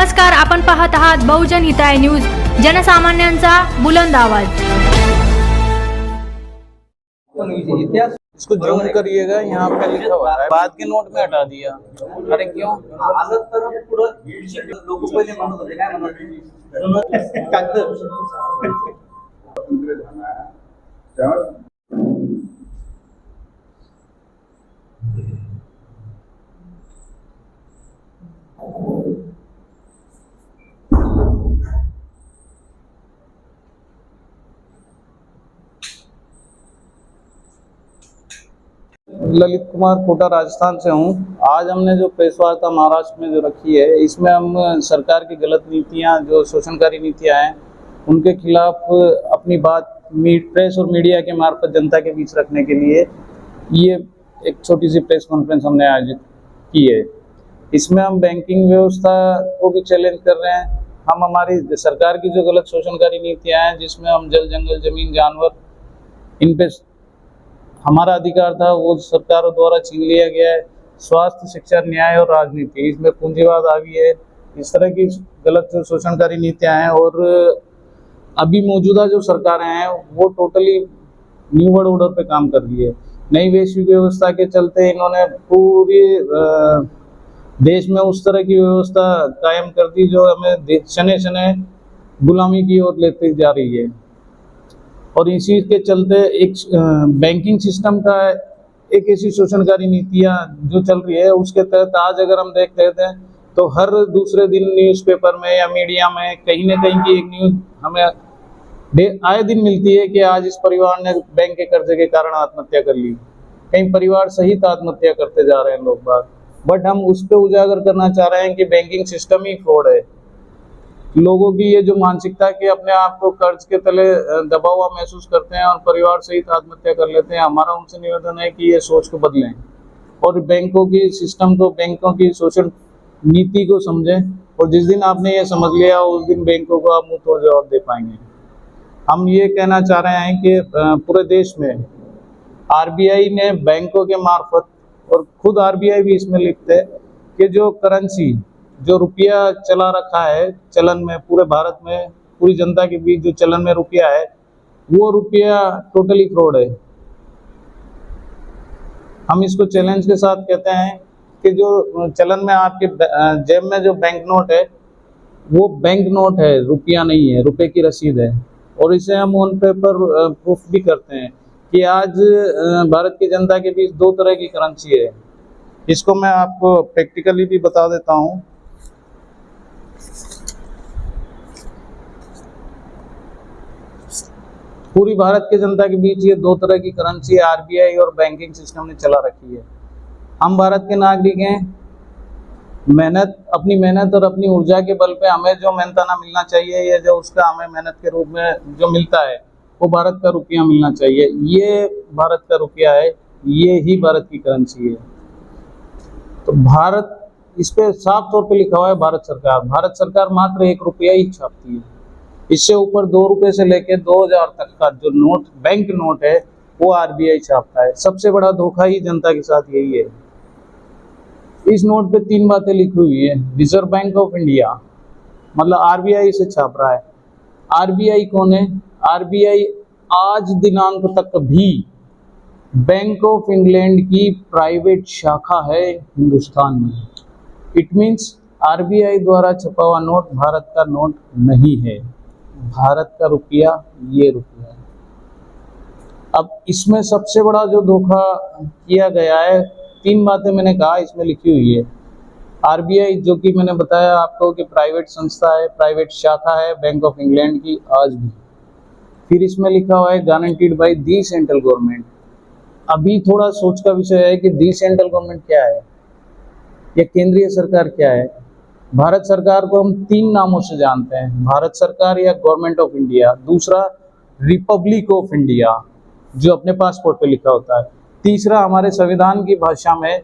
नमस्कार, आपण पाहत आहात बहुजन हिताय न्यूज, जनसामान्यांचा बुलंद आवाज। इसको जूम करिएगा, यहाँ पे लिखा हुआ है, बाद के नोट में हटा दिया। अरे क्यों? ललित कुमार कोटा राजस्थान से हूँ। आज हमने जो प्रेस वार्ता महाराष्ट्र में जो रखी है, इसमें हम सरकार की गलत नीतियाँ, जो शोषणकारी नीतियाँ हैं, उनके खिलाफ अपनी बात प्रेस और मीडिया के मार्फत जनता के बीच रखने के लिए ये एक छोटी सी प्रेस कॉन्फ्रेंस हमने आयोजित की है। इसमें हम बैंकिंग व्यवस्था को भी चैलेंज कर रहे हैं। हम हमारी सरकार की जो गलत शोषणकारी नीतियाँ हैं, जिसमें हम जल, जंगल, जमीन, जानवर, इन पे हमारा अधिकार था, वो सरकारों द्वारा छीन लिया गया है। स्वास्थ्य, शिक्षा, न्याय और राजनीति, इसमें पूंजीवाद हावी है। इस तरह की गलत जो शोषणकारी नीतियां हैं, और अभी मौजूदा जो सरकारें हैं वो टोटली न्यू वर्ल्ड ऑर्डर पे काम कर रही है। नई वैश्विक व्यवस्था के चलते इन्होंने पूरी देश में उस तरह की व्यवस्था कायम कर दी जो हमें शने शने गुलामी की ओर लेते जा रही है। और इसी के चलते एक बैंकिंग सिस्टम का एक ऐसी शोषणकारी नीतियाँ जो चल रही है, उसके तहत आज अगर हम देख लेते हैं तो हर दूसरे दिन न्यूज़पेपर में या मीडिया में कहीं न कहीं की एक न्यूज़ हमें आए दिन मिलती है कि आज इस परिवार ने बैंक के कर्जे के कारण आत्महत्या कर ली। कई परिवार सहित आत्महत्या करते जा रहे हैं लोग बाग। बट हम उस पर उजागर करना चाह रहे हैं कि बैंकिंग सिस्टम ही फ्रॉड है। लोगों की ये जो मानसिकता कि अपने आप को कर्ज के तले दबा हुआ महसूस करते हैं और परिवार सहित आत्महत्या कर लेते हैं, हमारा उनसे निवेदन है कि ये सोच को बदलें और बैंकों की सिस्टम को, बैंकों की शोषण नीति को समझें। और जिस दिन आपने ये समझ लिया, उस दिन बैंकों को आप मुंह तोड़ जवाब दे पाएंगे। हम ये कहना चाह रहे हैं कि पूरे देश में आरबीआई ने बैंकों के मार्फत, और खुद आरबीआई भी इसमें लिखते हैं कि जो करेंसी, जो रुपया चला रखा है चलन में, पूरे भारत में पूरी जनता के बीच जो चलन में रुपया है, वो रुपया टोटली फ्रॉड है। हम इसको चैलेंज के साथ कहते हैं कि जो चलन में आपके जेब में जो बैंक नोट है, वो बैंक नोट है, रुपया नहीं है, रुपए की रसीद है। और इसे हम ऑन पेपर प्रूफ भी करते हैं कि आज भारत की जनता के बीच दो तरह की करेंसी है। इसको मैं आपको प्रैक्टिकली भी बता देता हूँ। पूरी भारत के जनता के बीच ये दो तरह की करेंसी आरबीआई और बैंकिंग सिस्टम ने चला रखी है। हम भारत के नागरिक हैं, अपनी मेहनत और अपनी ऊर्जा के बल पे हमें जो मेहनताना मिलना चाहिए, या जो उसका हमें मेहनत के रूप में जो मिलता है, वो भारत का रुपया मिलना चाहिए। ये भारत का रुपया है, ये ही भारत की करेंसी है। तो भारत, इस पे साफ तौर पे लिखा हुआ है भारत सरकार मात्र 1 रुपया ही छापती है। इससे ऊपर 2 रुपये से लेकर 2000 तक का जो नोट, बैंक नोट है, वो आरबीआई छापता है। सबसे बड़ा धोखा ही जनता के साथ यही है। इस नोट पे 3 बातें लिखी हुई है। रिजर्व बैंक ऑफ इंडिया, मतलब आरबीआई से छाप रहा है। आरबीआई कौन है? आरबीआई आज दिनांक तक भी बैंक ऑफ इंग्लैंड की प्राइवेट शाखा है हिंदुस्तान में। इट मीन्स आरबीआई द्वारा छपा हुआ नोट भारत का नोट नहीं है। भारत का रुपया ये रुपया है। अब इसमें सबसे बड़ा जो धोखा किया गया है, 3 बातें मैंने कहा इसमें लिखी हुई है। आरबीआई, जो कि मैंने बताया आपको कि प्राइवेट संस्था है, प्राइवेट शाखा है बैंक ऑफ इंग्लैंड की आज भी। फिर इसमें लिखा हुआ है guaranteed by the central government. अभी थोड़ा सोच का विषय है कि दी सेंट्रल गवर्नमेंट क्या है, या केंद्रीय सरकार क्या है। भारत सरकार को हम 3 नामों से जानते हैं, भारत सरकार या गवर्नमेंट ऑफ इंडिया, दूसरा रिपब्लिक ऑफ इंडिया जो अपने पासपोर्ट पे लिखा होता है, तीसरा हमारे संविधान की भाषा में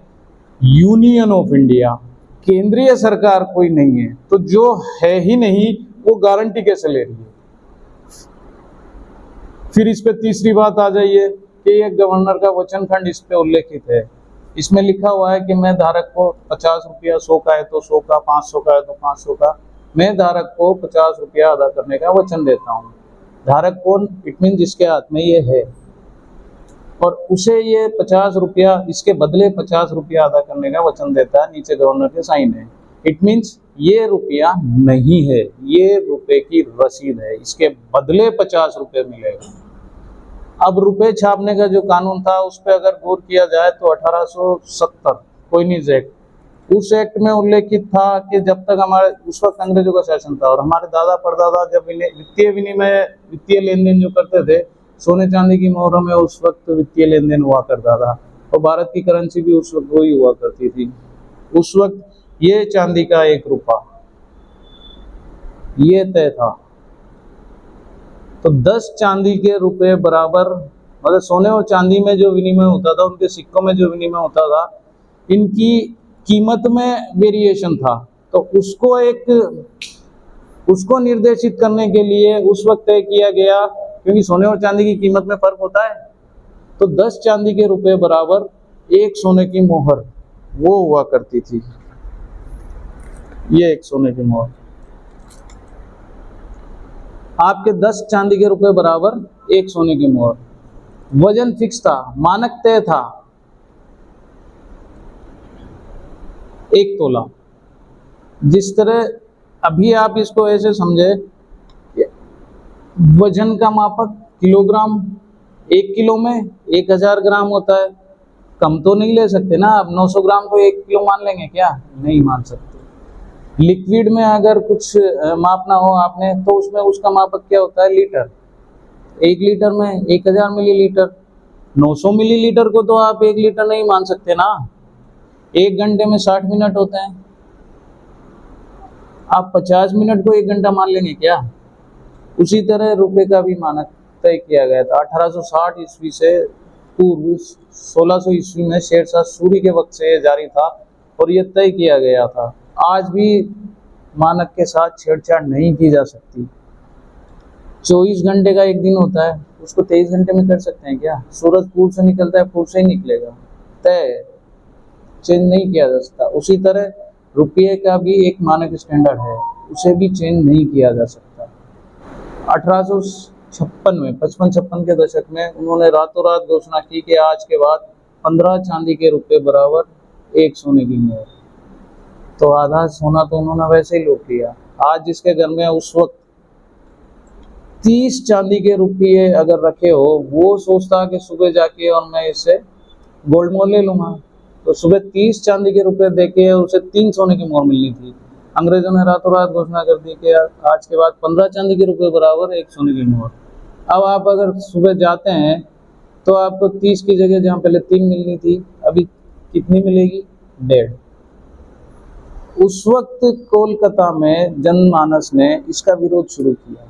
यूनियन ऑफ इंडिया। केंद्रीय सरकार कोई नहीं है, तो जो है ही नहीं वो गारंटी कैसे ले रही है। फिर इस पे तीसरी बात आ जाइए कि ये गवर्नर का वचन खंड इस पे उल्लेखित है। इसमें लिखा हुआ है कि मैं धारक को 50 रुपया, 100 का है तो 100 का, 500 का है तो 500 का मैं धारक को 50 रुपया अदा करने का वचन देता हूँ। धारक कौन? इट मीन जिसके हाथ में ये है, और उसे ये 50 रुपया, इसके बदले 50 रुपया अदा करने का वचन देता है। नीचे गवर्नर के साइन है। इट मीन्स ये रुपया नहीं है, ये रुपए की रसीद है, इसके बदले 50 रुपये मिलेगा। अब रुपए छापने का जो कानून था उस पर अगर गौर किया जाए तो 1870 कोइनीज एक्ट, उस एक्ट में उल्लेखित था कि जब तक हमारे उस वक्त अंग्रेजों का शासन था और हमारे दादा परदादा जब वित्तीय लेन देन जो करते थे, सोने चांदी की मोहरों में उस वक्त वित्तीय लेन देन हुआ करता था, और भारत की करेंसी भी उस वक्त वही हुआ करती थी। उस वक्त ये चांदी का 1 रुपया ये तय था। तो 10 चांदी के रुपए बराबर, मतलब सोने और चांदी में जो विनिमय होता था, उनके सिक्कों में जो विनिमय होता था, इनकी कीमत में वेरिएशन था। तो उसको निर्देशित करने के लिए उस वक्त तय किया गया, क्योंकि सोने और चांदी की कीमत में फर्क होता है, तो 10 चांदी के रुपए बराबर 1 सोने की मोहर वो हुआ करती थी। ये 1 सोने की मोहर, आपके 10 चांदी के रुपए बराबर 1 सोने की मोहर। वजन फिक्स था, मानक तय था 1 तोला। जिस तरह अभी आप इसको ऐसे समझे, वजन का मापक किलोग्राम, 1 किलो में 1000 ग्राम होता है। कम तो नहीं ले सकते ना आप, 900 ग्राम को 1 किलो मान लेंगे क्या? नहीं मान सकते। लिक्विड में अगर कुछ मापना हो आपने, तो उसमें उसका मापक क्या होता है? लीटर। 1 लीटर में 1000 मिलीलीटर। 900 मिलीलीटर को तो आप 1 लीटर नहीं मान सकते ना। 1 घंटे में 60 मिनट होते हैं, आप 50 मिनट को 1 घंटा मान लेंगे क्या? उसी तरह रुपए का भी मानक तय किया गया था 1860 ईस्वी से पूर्व। 1600 ईस्वी में शेरशाह सूरी के वक्त से जारी था और यह तय किया गया था। आज भी मानक के साथ छेड़छाड़ नहीं की जा सकती। 24 घंटे का एक दिन होता है, उसको 23 घंटे में कर सकते हैं क्या? सूरज पूर्व से निकलता है, पूर्व से ही निकलेगा, तय, चेंज नहीं किया जा सकता। उसी तरह रुपये का भी एक मानक स्टैंडर्ड है, उसे भी चेंज नहीं किया जा सकता। 1856 में, 55-56 के दशक में उन्होंने रातों रात घोषणा की कि आज के बाद 15 चांदी के रुपए बराबर 1 सोने की मोहर। तो आधा सोना तो उन्होंने वैसे ही लूट लिया। आज जिसके घर में उस वक्त 30 चांदी के रुपये अगर रखे हो, वो सोचता कि सुबह जाके और मैं इससे गोल्ड मोहर ले लूंगा, तो सुबह 30 चांदी के रुपए देके उसे 3 सोने की मोहर मिलनी थी। अंग्रेजों ने रातों रात घोषणा कर दी कि आज के बाद 15 चांदी के रुपए बराबर 1 सोने की मोहर। अब आप अगर सुबह जाते हैं तो आपको 30 की जगह जहाँ पहले 3 मिलनी थी, अभी कितनी मिलेगी? 1.5। उस वक्त कोलकाता में जनमानस ने इसका विरोध शुरू किया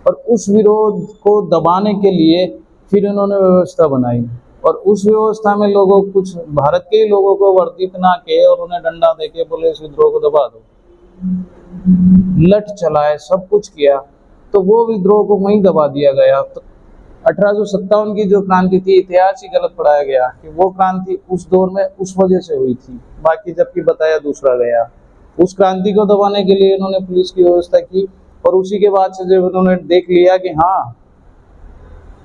और उस विरोध को दबाने के लिए फिर इन्होंने व्यवस्था बनाई, और उस व्यवस्था में लोगों, कुछ भारत के ही लोगों को वर्दी पहना के और उन्हें डंडा देके बोले इस विद्रोह को दबा दो। लठ चलाए, सब कुछ किया, तो वो विद्रोह को वहीं दबा दिया गया। तो 1857 की जो क्रांति थी, इतिहास ही गलत पढ़ाया गया कि वो क्रांति उस दौर में उस वजह से हुई थी, बाकी जबकि बताया दूसरा गया। उस क्रांति को दबाने के लिए इन्होंने पुलिस की व्यवस्था की, और उसी के बाद से जब उन्होंने देख लिया कि हाँ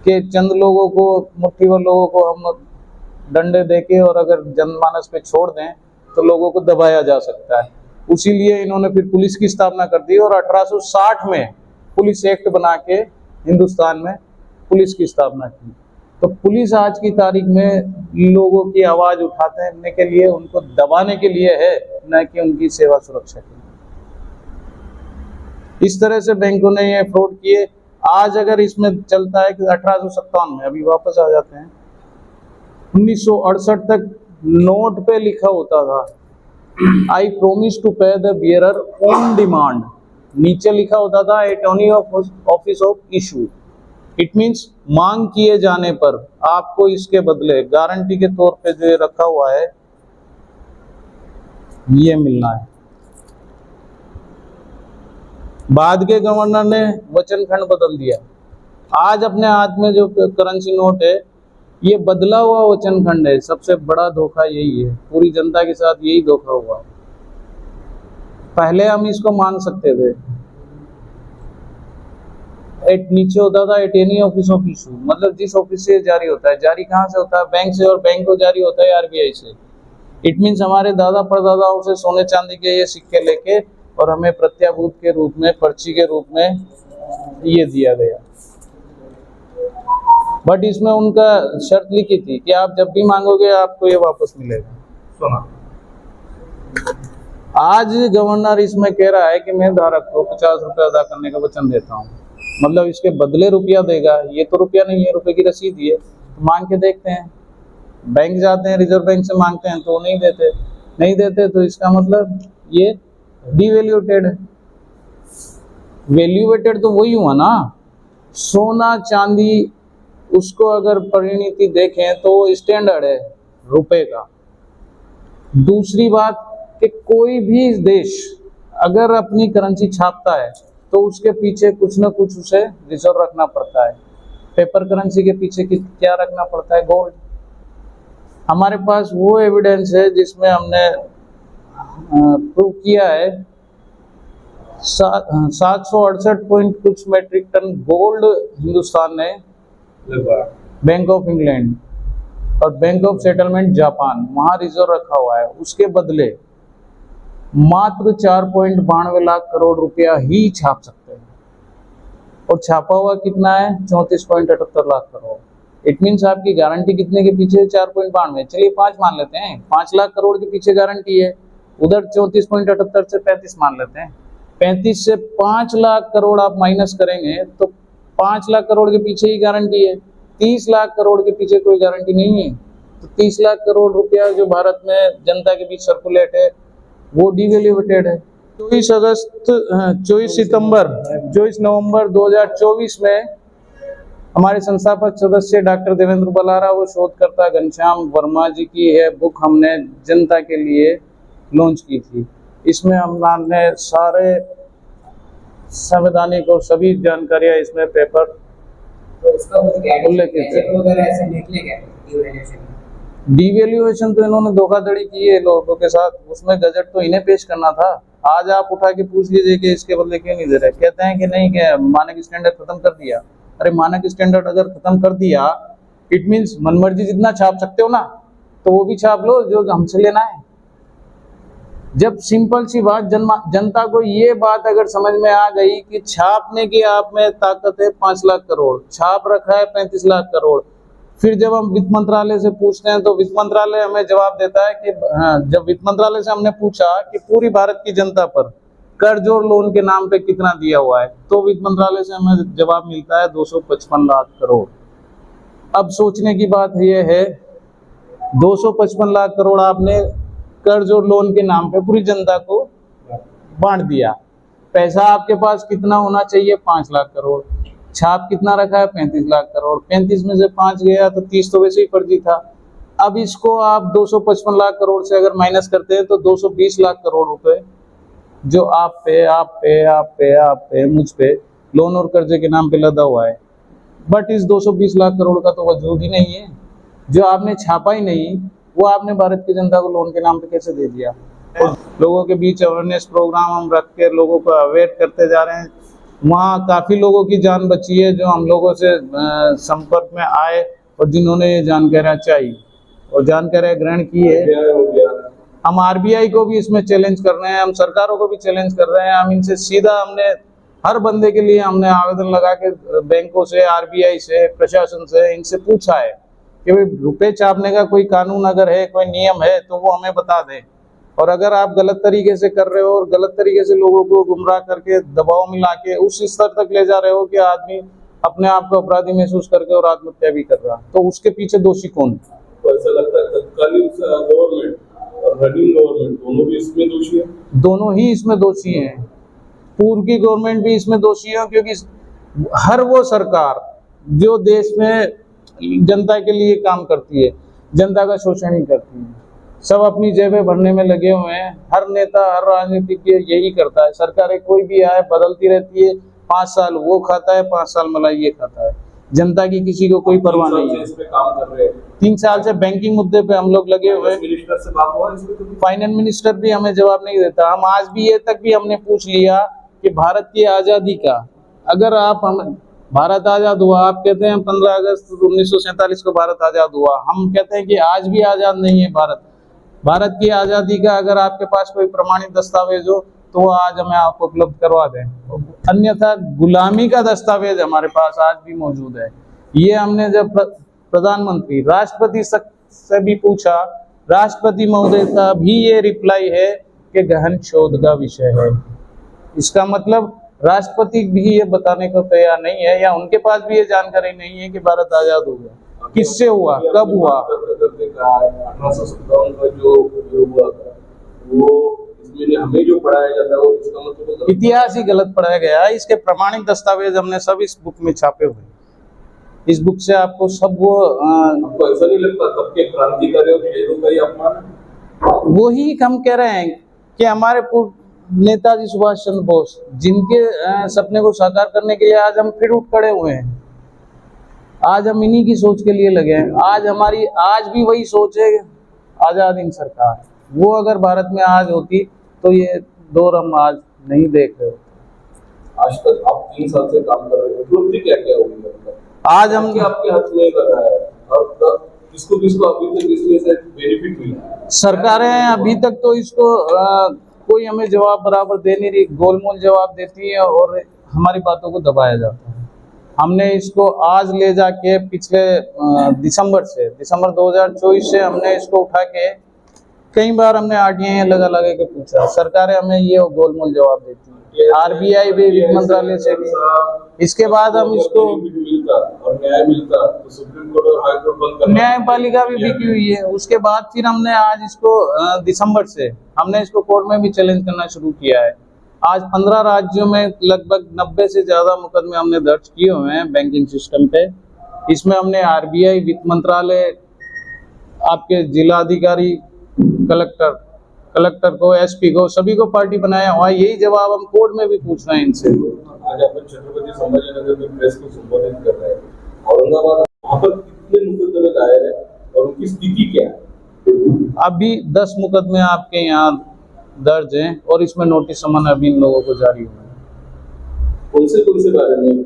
कि चंद लोगों को, मुट्ठी भर लोगों को हम डंडे देके और अगर जनमानस पे छोड़ दें तो लोगों को दबाया जा सकता है, उसी लिए इन्होंने फिर पुलिस की स्थापना कर दी और 1860 में पुलिस एक्ट बना के हिंदुस्तान में पुलिस की स्थापना की। तो पुलिस आज की तारीख में लोगों की आवाज उठाने के लिए, उनको दबाने के लिए है, न कि उनकी सेवा सुरक्षा के लिए। इस तरह से बैंकों ने ये फ्रॉड किए। आज अगर इसमें चलता है कि 1857 में, अभी वापस आ जाते हैं, 1968 तक नोट पे लिखा होता था आई प्रोमिस टू पे द बियरर ऑन डिमांड। नीचे लिखा होता था attorney office of issue. It means मांग किए जाने पर आपको इसके बदले गारंटी के तौर पे जो ये रखा हुआ है ये मिलना है। बाद के गवर्नर ने वचन खंड बदल दिया। आज अपने हाथ में जो करेंसी नोट है ये बदला हुआ वचन खंड है। सबसे बड़ा धोखा यही है, पूरी जनता के साथ यही धोखा हुआ। पहले हम इसको मान सकते थे, नीचे होता था at any office of issue, मतलब जिस ऑफिस से जारी होता है। जारी कहाँ से होता है? बैंक से, और बैंक को जारी होता है आरबीआई से। इट मीन्स हमारे दादा परदादाओं से सोने चांदी के ये सिक्के लेके और हमें प्रत्याभूत के रूप में, पर्ची के रूप में ये दिया गया। बट इसमें उनका शर्त लिखी थी कि आप जब भी मांगोगे आपको ये वापस मिलेगा। सुना, आज गवर्नर इसमें कह रहा है कि मैं धारक को 50 रुपये अदा करने का वचन देता हूँ, मतलब इसके बदले रुपया देगा। ये तो रुपया नहीं है, रुपए की रसीद ही है। तो मांग के देखते हैं, बैंक जाते हैं, रिजर्व बैंक से मांगते हैं तो नहीं देते। नहीं देते तो इसका मतलब ये डिवैल्यूएटेड है। वैल्यूएटेड तो वही हुआ ना, सोना चांदी, उसको अगर परिणति देखें तो स्टैंडर्ड है रुपए का। दूसरी बात कि कोई भी देश अगर अपनी करेंसी छापता है तो उसके पीछे कुछ ना कुछ उसे रिजर्व रखना पड़ता है। पेपर करेंसी के पीछे क्या रखना पड़ता है? गोल्ड। हमारे पास वो एविडेंस है जिसमें हमने प्रूव किया है 768 पॉइंट कुछ मेट्रिक टन गोल्ड हिंदुस्तान ने बैंक ऑफ इंग्लैंड और बैंक ऑफ सेटलमेंट जापान वहां रिजर्व रखा हुआ है। उसके बदले मात्र 4.92 लाख करोड़ रुपया ही छाप सकते हैं, और छापा हुआ कितना है? 34.78 लाख करोड़। इट मीन्स आपकी गारंटी कितने के पीछे? 4.92। चलिए 5 मान लेते हैं, 5 लाख करोड़ के पीछे गारंटी है। उधर 34.78 से 35 मान लेते हैं। 35 से 5 लाख करोड़ आप माइनस करेंगे तो 5 लाख करोड़ के पीछे ही गारंटी है। 30 लाख करोड़ के पीछे कोई गारंटी नहीं है। तो 30 लाख करोड़ रुपया जो भारत में जनता के बीच सर्कुलेट है वो डिवैल्यूएटेड है। 24 नवंबर 2024 में हमारे संस्थापक सदस्य डॉक्टर देवेंद्र बलारा व शोधकर्ता घनश्याम वर्मा जी की यह बुक हमने जनता के लिए लॉन्च की थी। इसमें हमने सारे संवैधानिक और सभी जानकारियां इसमें पेपर उल्लेखित है। डिवैल्यूएशन तो इन्होंने धोखाधड़ी की है लोगों के साथ, उसमें गजट तो इन्हें पेश करना था। आज आप उठा के पूछ लीजिए कि इसके बदले क्यों नहीं दे रहे। कहते हैं कि नहीं, कि मानक स्टैंडर्ड खत्म कर दिया। अरे मानक स्टैंडर्ड अगर खत्म कर दिया, इट मीन्स मनमर्जी जितना छाप सकते हो ना, तो वो भी छाप लो जो हमसे लेना है। जब सिंपल सी बात जनता को ये बात अगर समझ में आ गई कि छापने की आप में ताकत है 5 लाख करोड़, छाप रखा है 35 लाख करोड़, फिर जब हम वित्त मंत्रालय से पूछते हैं तो वित्त मंत्रालय हमें जवाब देता है कि जब वित्त मंत्रालय से हमने पूछा कि पूरी भारत की जनता पर कर्ज और लोन के नाम पे कितना दिया हुआ है, तो वित्त मंत्रालय से हमें जवाब मिलता है 255 लाख करोड़। अब सोचने की बात यह है, 255 लाख करोड़ आपने कर्ज और लोन के नाम पे पूरी जनता को बांट दिया। पैसा आपके पास कितना होना चाहिए? 5 लाख करोड़। छाप कितना रखा है? 35 लाख करोड़। 35 में से 5 गया तो 30 तो वैसे ही फर्जी था। अब इसको आप 255 लाख करोड़ से अगर माइनस करते हैं तो 220 लाख करोड़ रुपए जो आप पे मुझ पे लोन और कर्जे के नाम पे लदा हुआ है। बट इस 220 लाख करोड़ का तो वजूद ही नहीं है। जो आपने छापा ही नहीं, वो आपने भारत की जनता को लोन के नाम पे कैसे दे दिया? और लोगों के बीच अवेयरनेस प्रोग्राम हम रख के लोगों को अवेयर करते जा रहे हैं। वहाँ काफ़ी लोगों की जान बची है जो हम लोगों से संपर्क में आए और जिन्होंने ये जानकारियाँ चाहिए और जानकारियाँ ग्रहण की है। हम आरबीआई को भी इसमें चैलेंज कर रहे हैं, हम सरकारों को भी चैलेंज कर रहे हैं। हम इनसे सीधा, हमने हर बंदे के लिए हमने आवेदन लगा के बैंकों से, आरबीआई से, प्रशासन से इनसे पूछा है कि भाई रुपए छापने का कोई कानून अगर है, कोई नियम है तो वो हमें बता दें। और अगर आप गलत तरीके से कर रहे हो और गलत तरीके से लोगों को गुमराह करके दबाव में ला के उस स्तर तक ले जा रहे हो कि आदमी अपने आप को अपराधी महसूस करके और आत्महत्या भी कर रहा, तो उसके पीछे दोषी कौन? तो ऐसा लगता है तत्कालीन गवर्नमेंट और रनिंग गवर्नमेंट दोनों भी इसमें दोषी है। दोनों ही इसमें दोषी हैं। पूर्व की गवर्नमेंट भी इसमें दोषी है, क्योंकि हर वो सरकार जो देश में जनता के लिए काम करती है, जनता का शोषण ही करती है, सब अपनी जेबें भरने में लगे हुए हैं। हर नेता, हर राजनीतिक यही करता है। सरकारें कोई भी आए बदलती रहती है, 5 साल वो खाता है, 5 साल मलाई ये खाता है। जनता की किसी को कोई परवाह नहीं है। इस पे काम कर रहे हैं। 3 साल से बैंकिंग मुद्दे पे हम लोग लगे हुए हैं। मिनिस्टर से बात हुआ इसमें तो? फाइनेंस मिनिस्टर भी हमें जवाब नहीं देता। हम आज भी ये तक भी हमने पूछ लिया कि भारत की आज़ादी का, अगर आप हम भारत आज़ाद हुआ, आप कहते हैं 15 अगस्त 1947 को भारत आज़ाद हुआ, हम कहते हैं कि आज भी आज़ाद नहीं है भारत। भारत की आज़ादी का अगर आपके पास कोई प्रमाणित दस्तावेज हो तो वो आज हमें आपको उपलब्ध करवा दें, अन्यथा गुलामी का दस्तावेज हमारे पास आज भी मौजूद है। ये हमने जब प्रधानमंत्री राष्ट्रपति से भी पूछा, राष्ट्रपति महोदय का भी ये रिप्लाई है कि गहन शोध का विषय है। इसका मतलब राष्ट्रपति भी ये बताने को तैयार नहीं है, या उनके पास भी ये जानकारी नहीं है कि भारत आजाद हो गया, किससे हुआ, कब हुआ। 1857 का जो हुआ था वो इसमें हमें जो पढ़ाया जाता है वो इसका मतलब इतिहास ही गलत पढ़ाया गया है। इसके प्रमाणिक दस्तावेज हमने सब इस बुक में छापे हुए हैं। इस बुक से आपको सब वो आपको ऐसा नहीं लगता तब के क्रांतिकारी और शहीदों का ही अपमान? वही हम कह रहे हैं कि हमारे पूर्व नेताजी सुभाष चंद्र बोस, जिनके सपने को साकार करने के लिए आज हम फिर उठ खड़े हुए हैं। आज हम इन्हीं की सोच के लिए लगे हैं। आज हमारी आज भी वही सोच है, आजाद हिंद सरकार। वो अगर भारत में आज होती तो ये दौर हम आज नहीं देख रहे होते। आज तक आप 3 साल से काम कर रहे हैं, उपलब्धि क्या क्या होगी आज हम आपके हाथ में लगा है? और किसको किसको अभी तक इसमें से बेनिफिट मिला? सरकारें अभी तक तो इसको कोई हमें जवाब बराबर दे नहीं रही, गोलमोल जवाब देती है और हमारी बातों को दबाया जाता है। हमने इसको आज ले जाके पिछले दिसंबर 2024 से हमने इसको उठा के कई बार हमने आरटीआई लगा के पूछा, सरकारें हमें ये गोलमोल जवाब देती है। आरबीआई भी, वित्त मंत्रालय से भी। इसके बाद हम इसको मिलता और न्याय मिलता तो सुप्रीम कोर्ट और हाई कोर्ट बंद करना, न्यायपालिका भी बिकी हुई है। उसके बाद फिर हमने आज इसको दिसंबर से हमने इसको कोर्ट में भी चैलेंज करना शुरू किया है। आज 15 राज्यों में लगभग 90 से ज्यादा मुकदमे हमने दर्ज किए हुए हैं बैंकिंग सिस्टम पे। इसमें हमने आरबीआई, वित्त मंत्रालय, आपके जिला अधिकारी, कलेक्टर को, एसपी को, सभी को पार्टी बनाया हुआ। यही जवाब हम कोर्ट में भी पूछ रहे हैं इनसे। आज अपन छत्रपति संभाजीनगर में प्रेस को संबोधित कर रहे हैं। औरंगाबाद वहाँ पर कितने मुकदमे दायर है और उनकी स्थिति क्या है? अभी 10 मुकदमे आपके यहाँ दर्ज हैं और इसमें नोटिस समन अभी इन लोगों को जारी हुआ है। कौन से बारे में?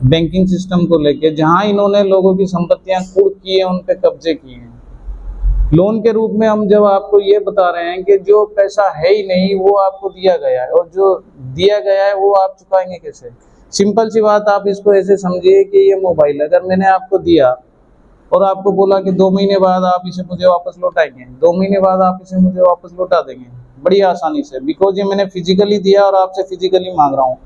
बैंकिंग सिस्टम को लेके, जहां इन्होंने लोगों की संपत्तियां कुर्क की है, उन पे कब्जे किए हैं। लोन के रूप में हम जब आपको ये बता रहे हैं कि जो पैसा है ही नहीं वो आपको दिया गया है, और जो दिया गया है वो आप चुकाएंगे कैसे? सिंपल सी बात, आप इसको ऐसे समझिए कि ये मोबाइल अगर मैंने आपको दिया और आपको बोला कि 2 महीने बाद आप इसे मुझे वापस लौटाएंगे, 2 महीने बाद आप इसे मुझे वापस लौटा देंगे बड़ी आसानी से, बिकॉज ये मैंने फिजिकली दिया और आपसे फिजिकली मांग रहा हूँ।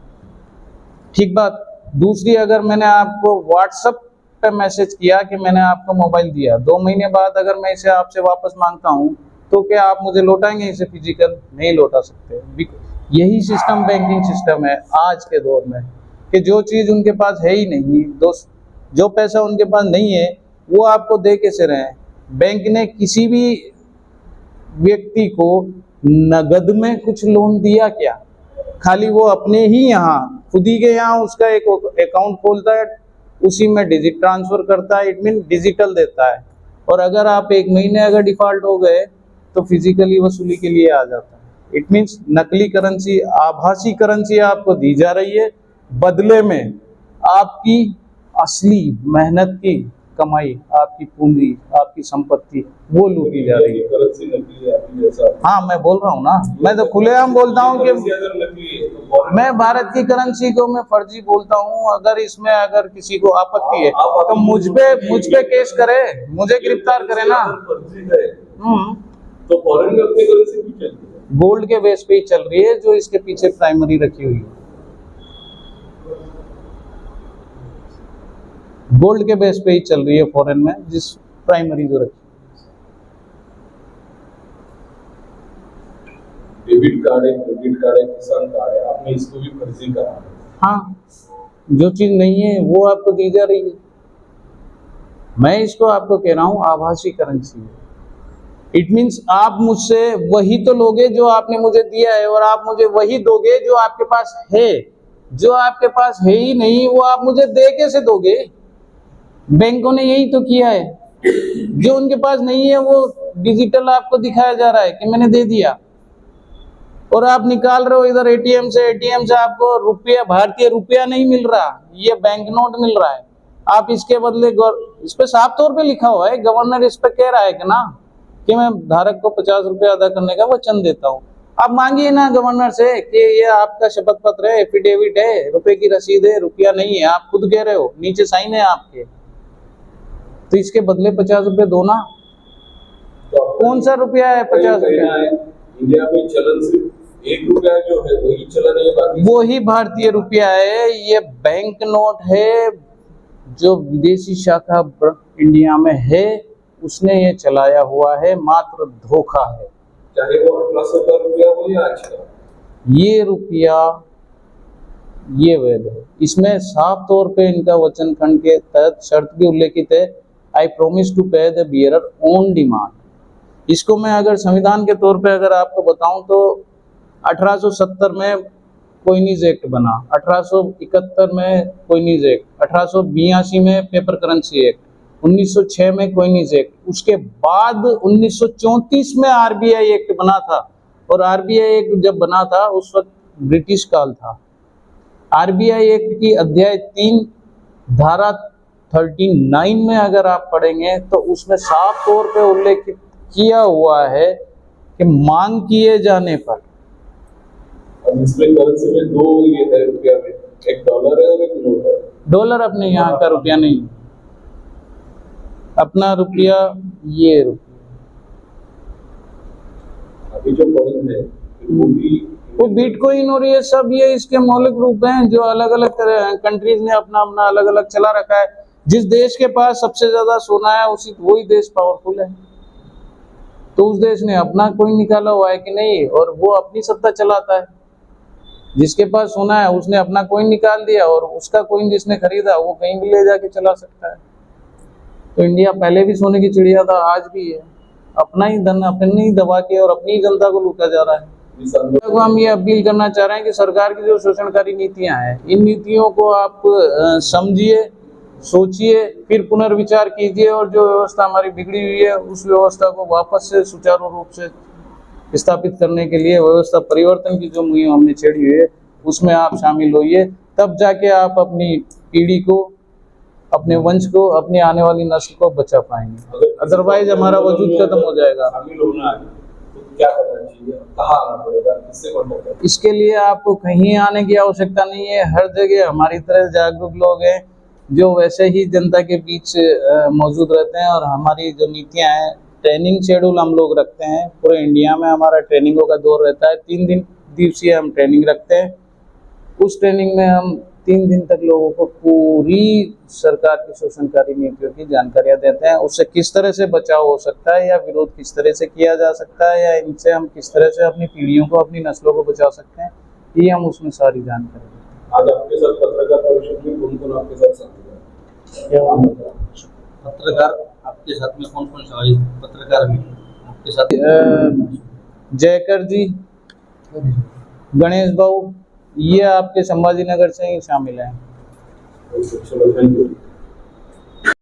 ठीक बात। दूसरी, अगर मैंने आपको व्हाट्सएप पे मैसेज किया कि मैंने आपको मोबाइल दिया, 2 महीने बाद अगर मैं इसे आपसे वापस मांगता हूँ तो क्या आप मुझे लौटाएंगे इसे फिजिकल? नहीं लौटा सकते। यही सिस्टम बैंकिंग सिस्टम है आज के दौर में कि जो चीज़ उनके पास है ही नहीं, जो पैसा उनके पास नहीं है वो आपको दे कैसे रहे हैं? बैंक ने किसी भी व्यक्ति को नगद में कुछ लोन दिया क्या? खाली वो अपने ही यहाँ खुद ही के यहाँ उसका एक अकाउंट खोलता है, उसी में डिजिट ट्रांसफर करता है, इट मीन डिजिटल देता है। और अगर आप 1 महीने अगर डिफॉल्ट हो गए तो फिजिकली वसूली के लिए आ जाता है। इट मीन्स नकली करेंसी, आभासी करेंसी आपको दी जा रही है, बदले में आपकी असली मेहनत की कमाई, आपकी पूंजी, आपकी संपत्ति वो लूटी जा रही है। करेंसी नकली है ऐसा? हाँ, मैं बोल रहा हूँ ना, मैं तो खुलेआम बोलता हूँ कि मैं भारत की करेंसी को मैं फर्जी बोलता हूँ। अगर इसमें अगर किसी को आपत्ति है तो मुझ पे केस करे, मुझे गिरफ्तार करे ना। तो फॉरेन में अपनी करेंसी क्यों चलती है? गोल्ड के बेस पे ही चल रही है, जो इसके पीछे प्राइमरी रखी हुई है। गोल्ड के बेस पे ही चल रही है फॉरेन में, जिस प्राइमरी जो रखी। डेबिट कार्ड है, क्रेडिट कार्ड है, किसान कार्ड है, आपने इसको भी फर्जी करा। हाँ, जो चीज नहीं है वो आपको दी जा रही है। मैं इसको आपको कह रहा हूँ आभासी करेंसी है। इट मीन्स आप मुझसे वही तो लोगे जो आपने मुझे दिया है, और आप मुझे वही दोगे जो आपके पास है। जो आपके पास है ही नहीं वो आप मुझे दे कैसे दोगे? बैंकों ने यही तो किया है, जो उनके पास नहीं है वो डिजिटल आपको दिखाया जा रहा है कि मैंने दे दिया, और आप निकाल रहे हो इधर एटीएम से आपको रुपया, भारतीय रुपया नहीं मिल रहा, ये बैंक नोट मिल रहा है। आप इसके बदले इस पे साफ तौर पे लिखा हुआ है, गवर्नर इस पे कह रहा है कि ना कि मैं धारक को 50 रुपया अदा करने का वचन देता हूँ। आप मांगिए ना गवर्नर से कि ये आपका शपथ पत्र है, एफिडेविट है, रुपए की रसीद है, रुपया नहीं है, आप खुद कह रहे हो, नीचे साइन है आपके, तो इसके बदले 50 रुपए दो ना। कौन सा रुपया है 50 रुपया? इंडिया में चलन सिर्फ 1 रुपया जो है वही चलन है, बाकी वो ही भारतीय रुपया है। ये बैंक नोट है जो विदेशी शाखा इंडिया में है, उसने ये चलाया हुआ है, मात्र धोखा है। चाहे वो 1800 का रुपया हो या आज का, ये रुपया ये वैध है। इसमें साफ तौर पे इनका वचन खंड के तहत शर्त भी उल्लेखित है, आई प्रोमिस टू पे द बियरर ऑन डिमांड। इसको मैं अगर संविधान के तौर पे अगर आपको बताऊं तो 1870 में कोइनीज एक्ट बना, 1871 में कोइनीज एक्ट, 1882 में पेपर करेंसी एक्ट, 1906 में कोइनीज एक्ट, उसके बाद 1934 में आरबीआई एक्ट बना था। और आरबीआई एक्ट जब बना था उस वक्त ब्रिटिश काल था। आरबीआई एक्ट की अध्याय 3 धारा 39 में अगर आप पढ़ेंगे तो उसमें साफ तौर पे उल्लेखित किया हुआ है कि मांग किए जाने पर, इसमें करेंसी में दो ये है रुपया में, एक डॉलर है और एक नोट है। डॉलर अपने यहाँ का रुपया नहीं, अपना रुपया ये रुपया। अभी जो कॉइन है वो बिटकॉइन और ये सब ये इसके मौलिक रूप हैं जो अलग अलग कंट्रीज ने अपना अपना अलग अलग चला रखा है। जिस देश के पास सबसे ज्यादा सोना है वही देश पावरफुल है, तो उस देश ने अपना कोइन निकाला हुआ है कि नहीं, और वो अपनी सत्ता चलाता है। जिसके पास सोना है उसने अपना कोइन निकाल दिया और उसका कोइन जिसने खरीदा वो कहीं भी ले जाके चला सकता है। तो इंडिया पहले भी सोने की चिड़िया था, आज भी है। अपना ही धन अपनी ही दबा के और अपनी ही जनता को लूटा जा रहा है। तो हम ये अपील करना चाह रहे हैं कि सरकार की जो शोषणकारी नीतियां हैं, इन नीतियों को आप समझिए, सोचिए, फिर पुनर्विचार कीजिए, और जो व्यवस्था हमारी बिगड़ी हुई है उस व्यवस्था को वापस से सुचारू रूप से स्थापित करने के लिए व्यवस्था परिवर्तन की जो मुहिम हमने छेड़ी हुई है उसमें आप शामिल होइए। तब जाके आप अपनी पीढ़ी को, अपने वंश को, अपनी आने वाली नस्ल को बचा पाएंगे। अदरवाइज हमारा वजूद खत्म हो जाएगा। शामिल होना है तो क्या करना चाहिए, कहाँ आना पड़ेगा, किससे कांटेक्ट करना? इसके लिए आपको कहीं आने की आवश्यकता नहीं है। हर जगह हमारी तरह जागरूक लोग हैं जो वैसे ही जनता के बीच मौजूद रहते हैं। और हमारी जो नीतियां हैं, ट्रेनिंग शेड्यूल हम लोग रखते हैं, पूरे इंडिया में हमारा ट्रेनिंगों का दौर रहता है। 3 दिवसीय हम ट्रेनिंग रखते हैं। उस ट्रेनिंग में हम 3 दिन तक लोगों को पूरी सरकार की शोषणकारी नीतियों की जानकारियां देते हैं, उससे किस तरह से बचाव हो सकता है या विरोध किस तरह से किया जा सकता है, या इनसे हम किस तरह से अपनी पीढ़ियों को, अपनी नस्लों को बचा सकते हैं, ये हम उसमें सारी जानकारी देते हैं। आज आपके साथ पत्रकार परिषद में कौन-कौन आपके साथ साथी है? पत्रकार आपके साथ में कौन-कौन से पत्रकार भी आपके साथ? जयकर जी, गणेश बाबू, ये आपके संभाजी नगर से ही शामिल हैं। Thank you.